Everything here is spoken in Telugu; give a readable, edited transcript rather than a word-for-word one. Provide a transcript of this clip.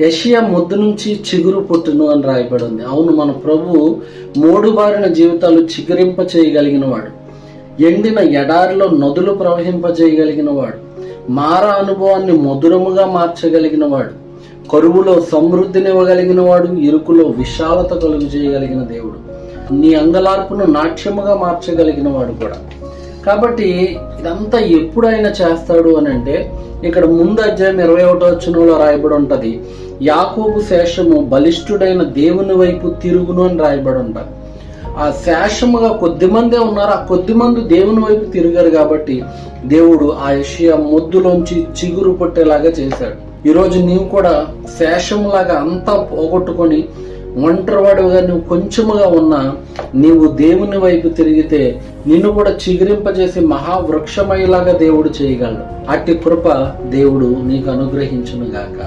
యెషయా మొద్దు నుంచి చిగురు పుట్టును అని రాయబడి ఉంది. అవును, మన ప్రభువు మోడుబారిన జీవితాలు చిగురింప చేయగలిగిన వాడు, ఎండిన ఎడారిలో నదులు ప్రవహింపజేయగలిగిన వాడు, మార అనుభవాన్ని మధురముగా మార్చగలిగిన వాడు, కరువులో సమృద్ధినివ్వగలిగిన వాడు, ఇరుకులో విశాలత కలుగు చేయగలిగిన దేవుడు, నీ అంగలార్పును నాట్యముగా మార్చగలిగిన వాడు కూడా. కాబట్టి ఇదంతా ఎప్పుడు ఆయన చేస్తాడు అని అంటే, ఇక్కడ ముందు అధ్యాయం 21వ వచనంలో రాయబడి ఉంటది, యాకోబు శేషము బలిష్ఠుడైన దేవుని వైపు తిరుగును అని రాయబడి ఉంటది. ఆ శేషముగా కొద్దిమందే ఉన్నారు, ఆ కొద్దిమంది దేవుని వైపు తిరిగారు కాబట్టి దేవుడు ఆ యెషయా మొద్దులోంచి చిగురు పుట్టేలాగా చేశాడు. ఈరోజు నీవు కూడా శేషంలాగా అంతా పోగొట్టుకొని ఒంటరివాడుగా నువ్వు కొంచెముగా ఉన్నా నీవు దేవుని వైపు తిరిగితే నిన్ను కూడా చిగురింపజేసి మహావృక్షమయ్యేలాగా దేవుడు చేయగలడు. అట్టి కృప దేవుడు నీకు అనుగ్రహించును గాక.